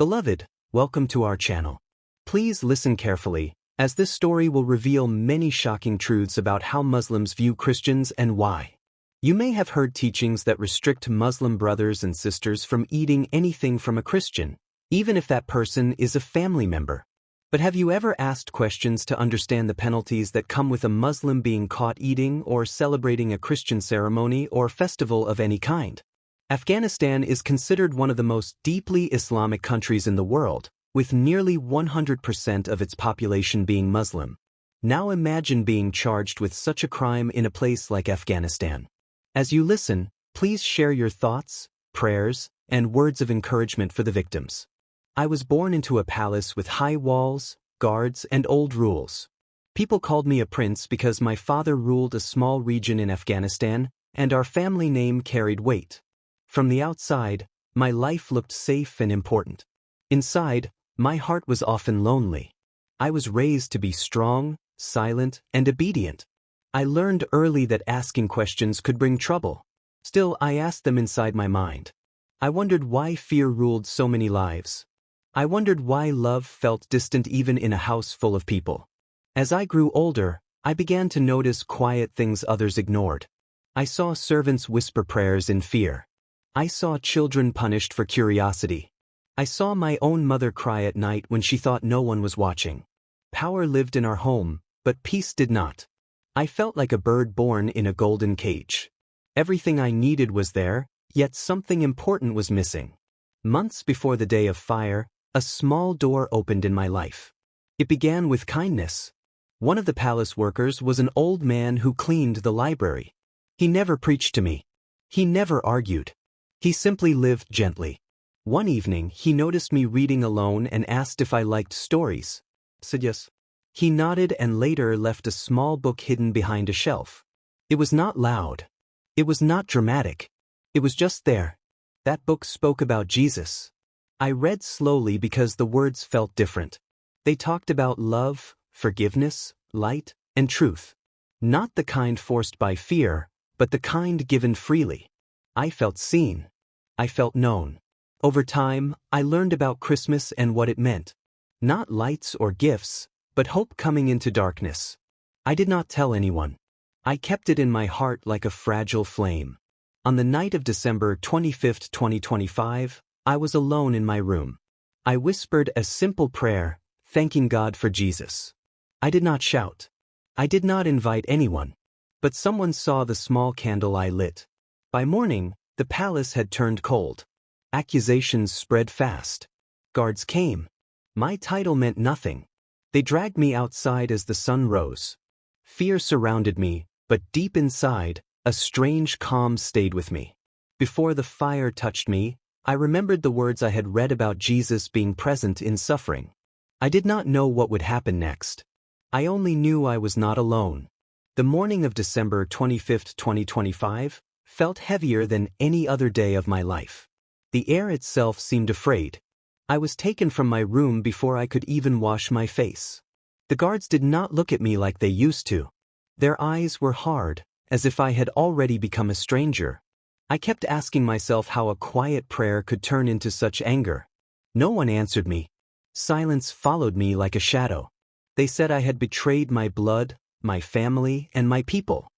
Beloved, welcome to our channel. Please listen carefully, as this story will reveal many shocking truths about how Muslims view Christians and why. You may have heard teachings that restrict Muslim brothers and sisters from eating anything from a Christian, even if that person is a family member. But have you ever asked questions to understand the penalties that come with a Muslim being caught eating or celebrating a Christian ceremony or festival of any kind? Afghanistan is considered one of the most deeply Islamic countries in the world, with nearly 100% of its population being Muslim. Now imagine being charged with such a crime in a place like Afghanistan. As you listen, please share your thoughts, prayers, and words of encouragement for the victims. I was born into a palace with high walls, guards, and old rules. People called me a prince because my father ruled a small region in Afghanistan, and our family name carried weight. From the outside, my life looked safe and important. Inside, my heart was often lonely. I was raised to be strong, silent, and obedient. I learned early that asking questions could bring trouble. Still, I asked them inside my mind. I wondered why fear ruled so many lives. I wondered why love felt distant even in a house full of people. As I grew older, I began to notice quiet things others ignored. I saw servants whisper prayers in fear. I saw children punished for curiosity. I saw my own mother cry at night when she thought no one was watching. Power lived in our home, but peace did not. I felt like a bird born in a golden cage. Everything I needed was there, yet something important was missing. Months before the day of fire, a small door opened in my life. It began with kindness. One of the palace workers was an old man who cleaned the library. He never preached to me. He never argued. He simply lived gently. One evening, he noticed me reading alone and asked if I liked stories. I said yes. He nodded and later left a small book hidden behind a shelf. It was not loud. It was not dramatic. It was just there. That book spoke about Jesus. I read slowly because the words felt different. They talked about love, forgiveness, light, and truth. Not the kind forced by fear, but the kind given freely. I felt seen. I felt known. Over time, I learned about Christmas and what it meant. Not lights or gifts, but hope coming into darkness. I did not tell anyone. I kept it in my heart like a fragile flame. On the night of December 25, 2025, I was alone in my room. I whispered a simple prayer, thanking God for Jesus. I did not shout. I did not invite anyone. But someone saw the small candle I lit. By morning, the palace had turned cold. Accusations spread fast. Guards came. My title meant nothing. They dragged me outside as the sun rose. Fear surrounded me, but deep inside, a strange calm stayed with me. Before the fire touched me, I remembered the words I had read about Jesus being present in suffering. I did not know what would happen next. I only knew I was not alone. The morning of December 25, 2025, felt heavier than any other day of my life. The air itself seemed afraid. I was taken from my room before I could even wash my face. The guards did not look at me like they used to. Their eyes were hard, as if I had already become a stranger. I kept asking myself how a quiet prayer could turn into such anger. No one answered me. Silence followed me like a shadow. They said I had betrayed my blood, my family, and my people.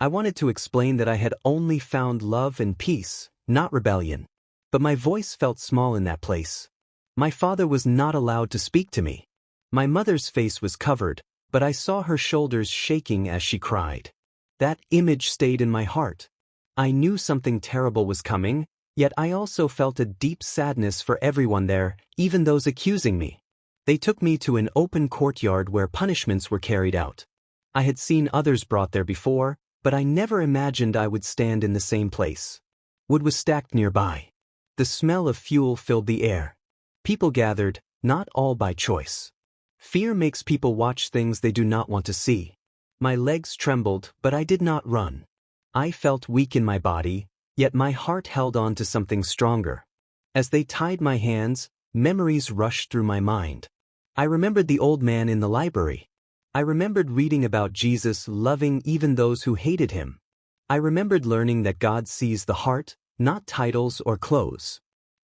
I wanted to explain that I had only found love and peace, not rebellion. But my voice felt small in that place. My father was not allowed to speak to me. My mother's face was covered, but I saw her shoulders shaking as she cried. That image stayed in my heart. I knew something terrible was coming, yet I also felt a deep sadness for everyone there, even those accusing me. They took me to an open courtyard where punishments were carried out. I had seen others brought there before, but I never imagined I would stand in the same place. Wood was stacked nearby. The smell of fuel filled the air. People gathered, not all by choice. Fear makes people watch things they do not want to see. My legs trembled, but I did not run. I felt weak in my body, yet my heart held on to something stronger. As they tied my hands, memories rushed through my mind. I remembered the old man in the library. I remembered reading about Jesus loving even those who hated him. I remembered learning that God sees the heart, not titles or clothes.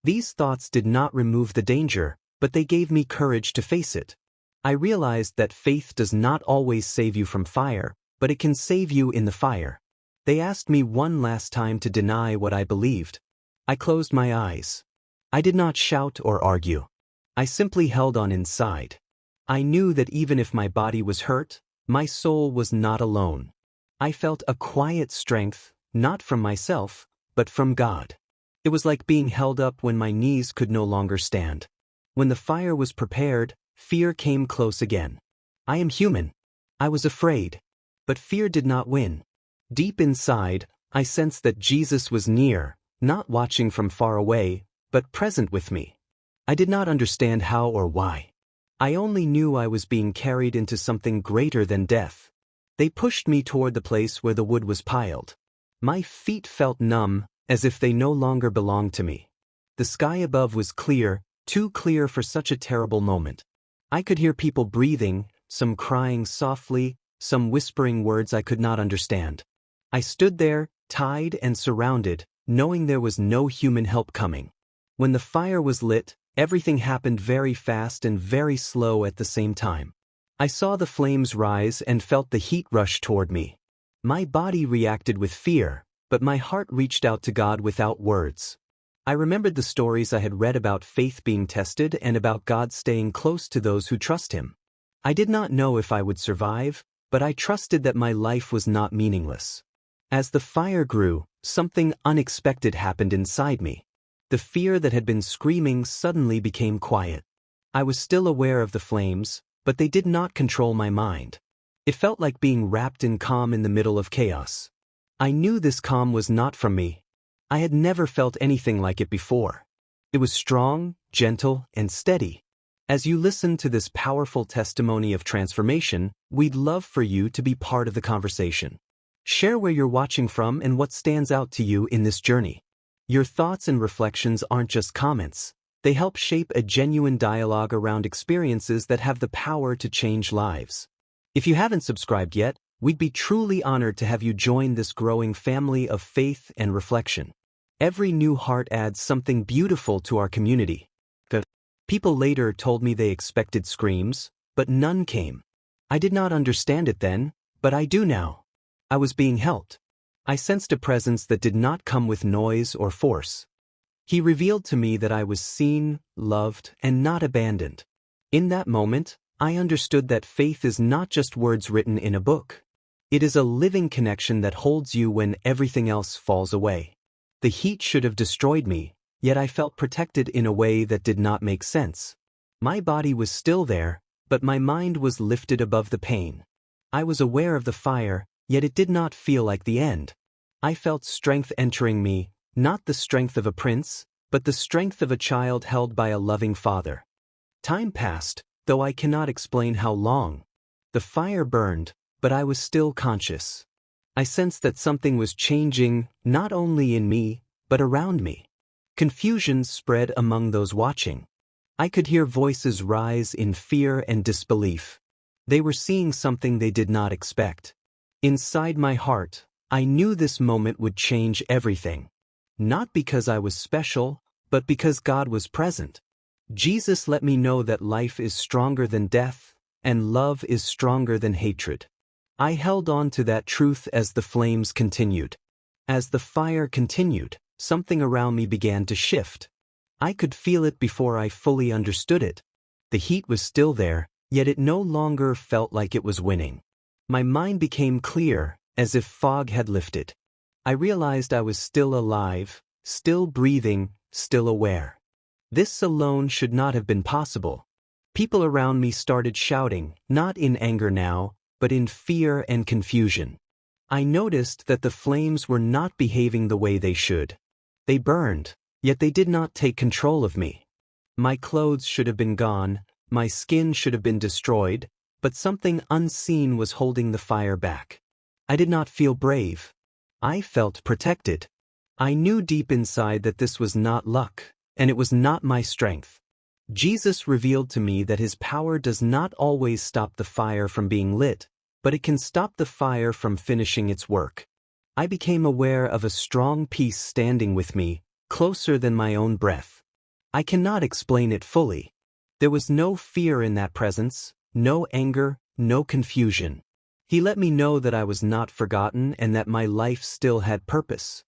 These thoughts did not remove the danger, but they gave me courage to face it. I realized that faith does not always save you from fire, but it can save you in the fire. They asked me one last time to deny what I believed. I closed my eyes. I did not shout or argue. I simply held on inside. I knew that even if my body was hurt, my soul was not alone. I felt a quiet strength, not from myself, but from God. It was like being held up when my knees could no longer stand. When the fire was prepared, fear came close again. I am human. I was afraid. But fear did not win. Deep inside, I sensed that Jesus was near, not watching from far away, but present with me. I did not understand how or why. I only knew I was being carried into something greater than death. They pushed me toward the place where the wood was piled. My feet felt numb, as if they no longer belonged to me. The sky above was clear, too clear for such a terrible moment. I could hear people breathing, some crying softly, some whispering words I could not understand. I stood there, tied and surrounded, knowing there was no human help coming. When the fire was lit, everything happened very fast and very slow at the same time. I saw the flames rise and felt the heat rush toward me. My body reacted with fear, but my heart reached out to God without words. I remembered the stories I had read about faith being tested and about God staying close to those who trust Him. I did not know if I would survive, but I trusted that my life was not meaningless. As the fire grew, something unexpected happened inside me. The fear that had been screaming suddenly became quiet. I was still aware of the flames, but they did not control my mind. It felt like being wrapped in calm in the middle of chaos. I knew this calm was not from me. I had never felt anything like it before. It was strong, gentle, and steady. As you listen to this powerful testimony of transformation, we'd love for you to be part of the conversation. Share where you're watching from and what stands out to you in this journey. Your thoughts and reflections aren't just comments. They help shape a genuine dialogue around experiences that have the power to change lives. If you haven't subscribed yet, we'd be truly honored to have you join this growing family of faith and reflection. Every new heart adds something beautiful to our community. People later told me they expected screams, but none came. I did not understand it then, but I do now. I was being helped. I sensed a presence that did not come with noise or force. He revealed to me that I was seen, loved, and not abandoned. In that moment, I understood that faith is not just words written in a book. It is a living connection that holds you when everything else falls away. The heat should have destroyed me, yet I felt protected in a way that did not make sense. My body was still there, but my mind was lifted above the pain. I was aware of the fire, yet it did not feel like the end. I felt strength entering me, not the strength of a prince, but the strength of a child held by a loving father. Time passed, though I cannot explain how long. The fire burned, but I was still conscious. I sensed that something was changing, not only in me, but around me. Confusion spread among those watching. I could hear voices rise in fear and disbelief. They were seeing something they did not expect. Inside my heart, I knew this moment would change everything. Not because I was special, but because God was present. Jesus let me know that life is stronger than death, and love is stronger than hatred. I held on to that truth as the flames continued. As the fire continued, something around me began to shift. I could feel it before I fully understood it. The heat was still there, yet it no longer felt like it was winning. My mind became clear, as if fog had lifted. I realized I was still alive, still breathing, still aware. This alone should not have been possible. People around me started shouting, not in anger now, but in fear and confusion. I noticed that the flames were not behaving the way they should. They burned, yet they did not take control of me. My clothes should have been gone, my skin should have been destroyed, but something unseen was holding the fire back. I did not feel brave. I felt protected. I knew deep inside that this was not luck, and it was not my strength. Jesus revealed to me that His power does not always stop the fire from being lit, but it can stop the fire from finishing its work. I became aware of a strong peace standing with me, closer than my own breath. I cannot explain it fully. There was no fear in that presence, no anger, no confusion. He let me know that I was not forgotten and that my life still had purpose.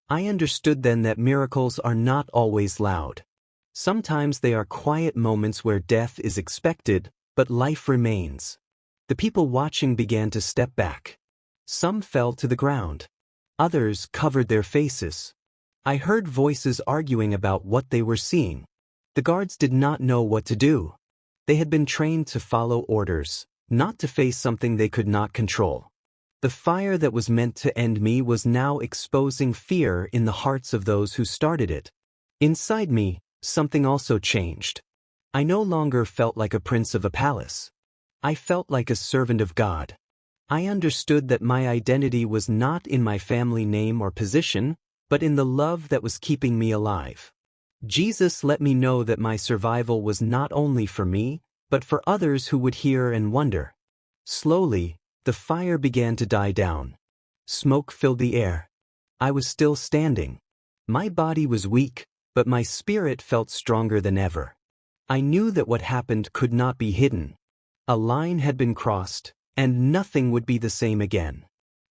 I understood then that miracles are not always loud. Sometimes they are quiet moments where death is expected, but life remains. The people watching began to step back. Some fell to the ground. Others covered their faces. I heard voices arguing about what they were seeing. The guards did not know what to do. They had been trained to follow orders, not to face something they could not control. The fire that was meant to end me was now exposing fear in the hearts of those who started it. Inside me, something also changed. I no longer felt like a prince of a palace. I felt like a servant of God. I understood that my identity was not in my family name or position, but in the love that was keeping me alive. Jesus let me know that my survival was not only for me, but for others who would hear and wonder. Slowly, the fire began to die down. Smoke filled the air. I was still standing. My body was weak, but my spirit felt stronger than ever. I knew that what happened could not be hidden. A line had been crossed, and nothing would be the same again.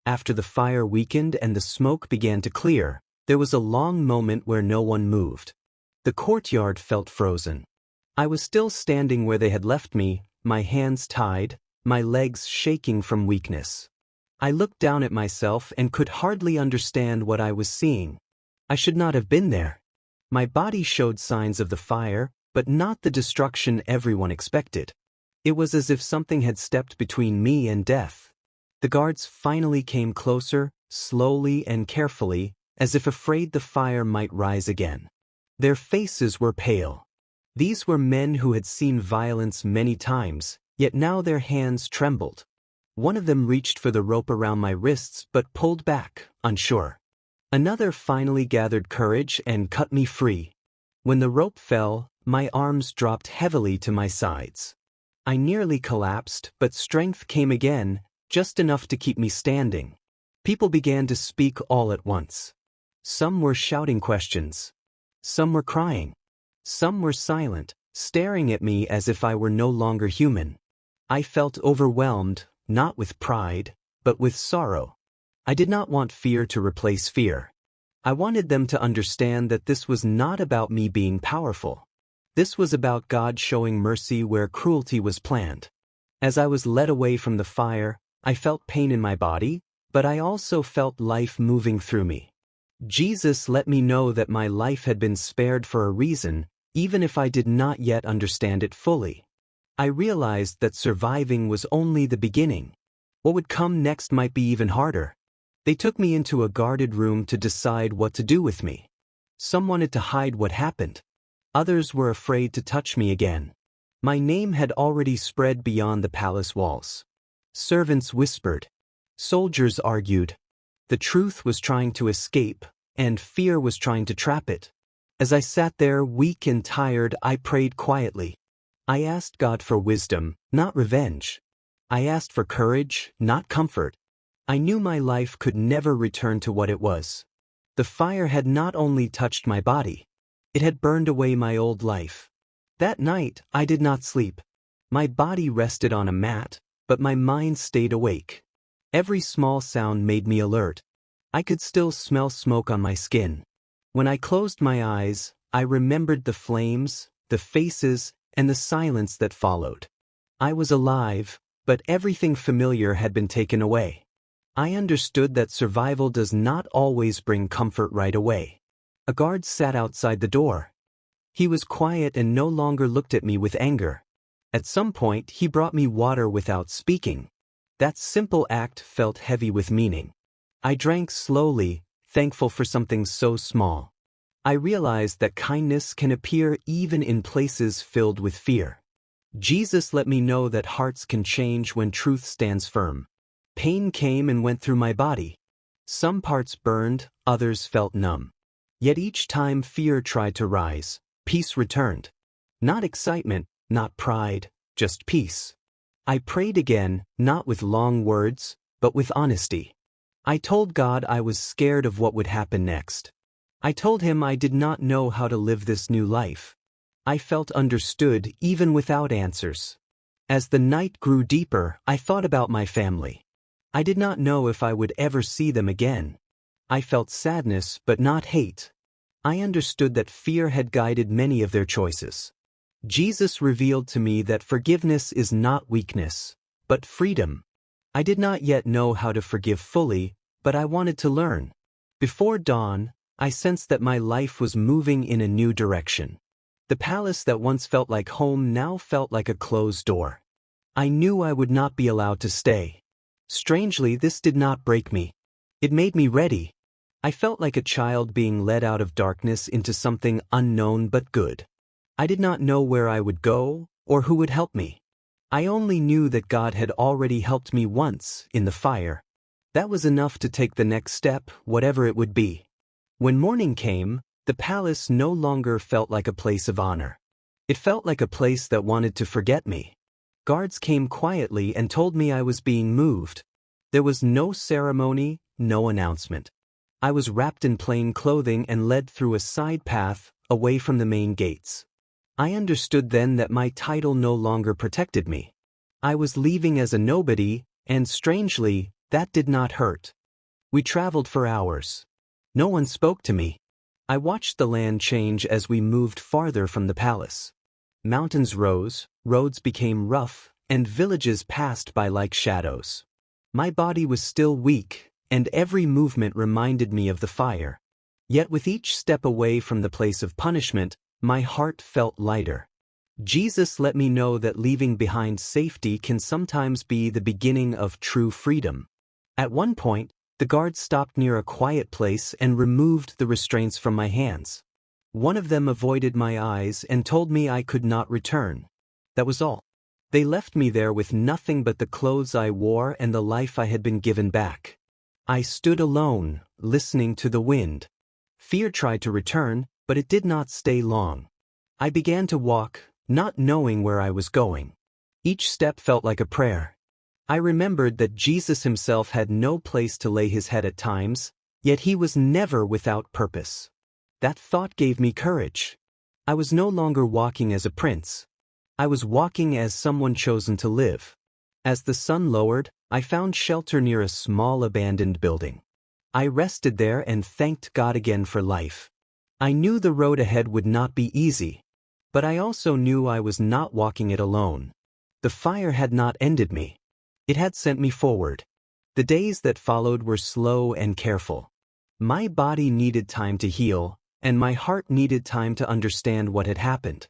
After the fire weakened and the smoke began to clear, there was a long moment where no one moved. The courtyard felt frozen. I was still standing where they had left me, my hands tied, my legs shaking from weakness. I looked down at myself and could hardly understand what I was seeing. I should not have been there. My body showed signs of the fire, but not the destruction everyone expected. It was as if something had stepped between me and death. The guards finally came closer, slowly and carefully, as if afraid the fire might rise again. Their faces were pale. These were men who had seen violence many times, yet now their hands trembled. One of them reached for the rope around my wrists but pulled back, unsure. Another finally gathered courage and cut me free. When the rope fell, my arms dropped heavily to my sides. I nearly collapsed, but strength came again, just enough to keep me standing. People began to speak all at once. Some were shouting questions. Some were crying. Some were silent, staring at me as if I were no longer human. I felt overwhelmed, not with pride, but with sorrow. I did not want fear to replace fear. I wanted them to understand that this was not about me being powerful. This was about God showing mercy where cruelty was planned. As I was led away from the fire, I felt pain in my body, but I also felt life moving through me. Jesus let me know that my life had been spared for a reason, even if I did not yet understand it fully. I realized that surviving was only the beginning. What would come next might be even harder. They took me into a guarded room to decide what to do with me. Some wanted to hide what happened. Others were afraid to touch me again. My name had already spread beyond the palace walls. Servants whispered. Soldiers argued. The truth was trying to escape, and fear was trying to trap it. As I sat there, weak and tired, I prayed quietly. I asked God for wisdom, not revenge. I asked for courage, not comfort. I knew my life could never return to what it was. The fire had not only touched my body, it had burned away my old life. That night, I did not sleep. My body rested on a mat, but my mind stayed awake. Every small sound made me alert. I could still smell smoke on my skin. When I closed my eyes, I remembered the flames, the faces, and the silence that followed. I was alive, but everything familiar had been taken away. I understood that survival does not always bring comfort right away. A guard sat outside the door. He was quiet and no longer looked at me with anger. At some point, he brought me water without speaking. That simple act felt heavy with meaning. I drank slowly, thankful for something so small. I realized that kindness can appear even in places filled with fear. Jesus let me know that hearts can change when truth stands firm. Pain came and went through my body. Some parts burned, others felt numb. Yet each time fear tried to rise, peace returned. Not excitement, not pride, just peace. I prayed again, not with long words, but with honesty. I told God I was scared of what would happen next. I told him I did not know how to live this new life. I felt understood even without answers. As the night grew deeper, I thought about my family. I did not know if I would ever see them again. I felt sadness but not hate. I understood that fear had guided many of their choices. Jesus revealed to me that forgiveness is not weakness, but freedom. I did not yet know how to forgive fully, but I wanted to learn. Before dawn, I sensed that my life was moving in a new direction. The palace that once felt like home now felt like a closed door. I knew I would not be allowed to stay. Strangely, this did not break me. It made me ready. I felt like a child being led out of darkness into something unknown but good. I did not know where I would go or who would help me. I only knew that God had already helped me once in the fire. That was enough to take the next step, whatever it would be. When morning came, the palace no longer felt like a place of honor. It felt like a place that wanted to forget me. Guards came quietly and told me I was being moved. There was no ceremony, no announcement. I was wrapped in plain clothing and led through a side path, away from the main gates. I understood then that my title no longer protected me. I was leaving as a nobody, and strangely, that did not hurt. We traveled for hours. No one spoke to me. I watched the land change as we moved farther from the palace. Mountains rose, roads became rough, and villages passed by like shadows. My body was still weak, and every movement reminded me of the fire. Yet with each step away from the place of punishment, my heart felt lighter. Jesus let me know that leaving behind safety can sometimes be the beginning of true freedom. At one point, the guards stopped near a quiet place and removed the restraints from my hands. One of them avoided my eyes and told me I could not return. That was all. They left me there with nothing but the clothes I wore and the life I had been given back. I stood alone, listening to the wind. Fear tried to return, but it did not stay long. I began to walk, not knowing where I was going. Each step felt like a prayer. I remembered that Jesus himself had no place to lay his head at times, yet he was never without purpose. That thought gave me courage. I was no longer walking as a prince. I was walking as someone chosen to live. As the sun lowered, I found shelter near a small abandoned building. I rested there and thanked God again for life. I knew the road ahead would not be easy, but I also knew I was not walking it alone. The fire had not ended me. It had sent me forward. The days that followed were slow and careful. My body needed time to heal, and my heart needed time to understand what had happened.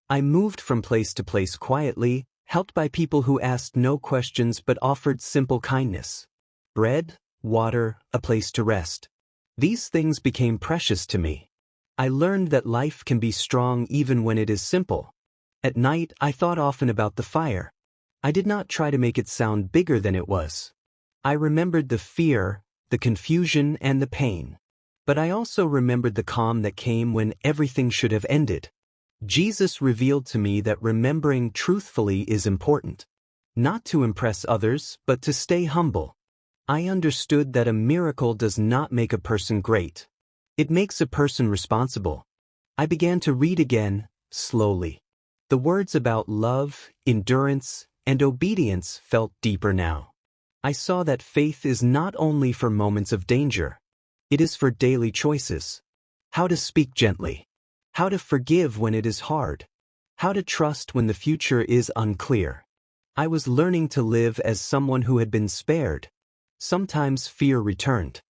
I moved from place to place quietly, helped by people who asked no questions but offered simple kindness. Bread, water, a place to rest. These things became precious to me. I learned that life can be strong even when it is simple. At night, I thought often about the fire. I did not try to make it sound bigger than it was. I remembered the fear, the confusion, and the pain. But I also remembered the calm that came when everything should have ended. Jesus revealed to me that remembering truthfully is important. Not to impress others, but to stay humble. I understood that a miracle does not make a person great. It makes a person responsible. I began to read again, slowly. The words about love, endurance, and obedience felt deeper now. I saw that faith is not only for moments of danger. It is for daily choices. How to speak gently. How to forgive when it is hard. How to trust when the future is unclear. I was learning to live as someone who had been spared. Sometimes fear returned.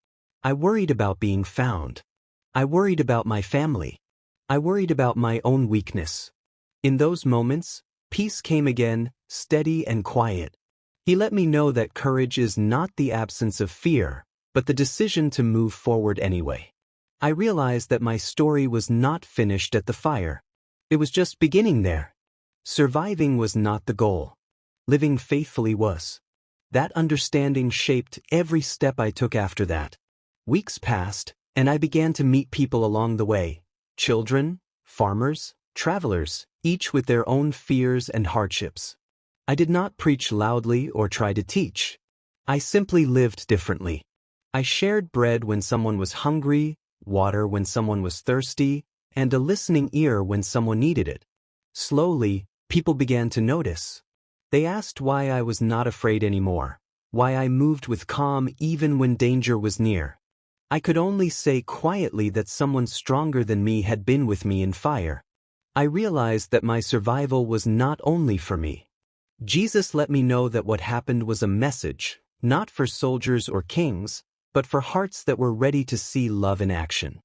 I worried about being found. I worried about my family. I worried about my own weakness. In those moments, peace came again, steady and quiet. He let me know that courage is not the absence of fear, but the decision to move forward anyway. I realized that my story was not finished at the fire. It was just beginning there. Surviving was not the goal. Living faithfully was. That understanding shaped every step I took after that. Weeks passed, and I began to meet people along the way. Children, farmers, travelers, each with their own fears and hardships. I did not preach loudly or try to teach. I simply lived differently. I shared bread when someone was hungry, water when someone was thirsty, and a listening ear when someone needed it. Slowly, people began to notice. They asked why I was not afraid anymore, why I moved with calm even when danger was near. I could only say quietly that someone stronger than me had been with me in fire. I realized that my survival was not only for me. Jesus let me know that what happened was a message, not for soldiers or kings, but for hearts that were ready to see love in action.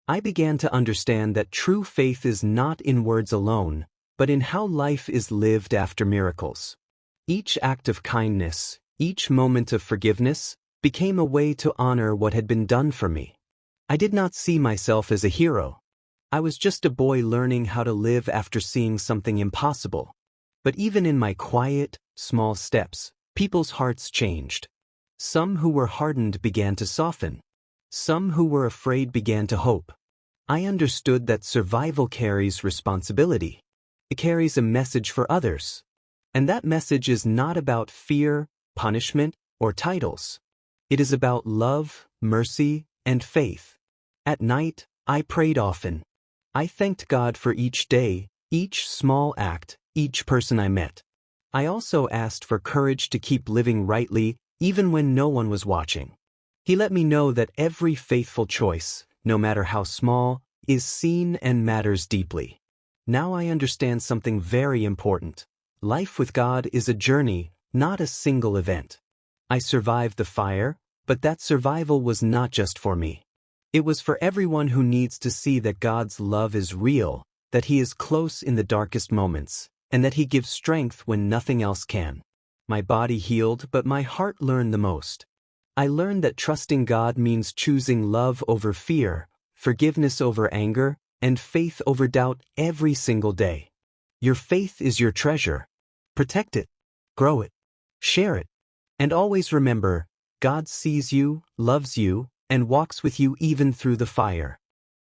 I began to understand that true faith is not in words alone, but in how life is lived after miracles. Each act of kindness, each moment of forgiveness, became a way to honor what had been done for me. I did not see myself as a hero. I was just a boy learning how to live after seeing something impossible. But even in my quiet, small steps, people's hearts changed. Some who were hardened began to soften. Some who were afraid began to hope. I understood that survival carries responsibility. It carries a message for others. And that message is not about fear, punishment, or titles. It is about love, mercy, and faith. At night, I prayed often. I thanked God for each day, each small act, each person I met. I also asked for courage to keep living rightly, even when no one was watching. He let me know that every faithful choice, no matter how small, is seen and matters deeply. Now I understand something very important. Life with God is a journey, not a single event. I survived the fire, but that survival was not just for me. It was for everyone who needs to see that God's love is real, that He is close in the darkest moments, and that He gives strength when nothing else can. My body healed, but my heart learned the most. I learned that trusting God means choosing love over fear, forgiveness over anger, and faith over doubt every single day. Your faith is your treasure. Protect it, grow it, share it, and always remember, God sees you, loves you, and walks with you even through the fire.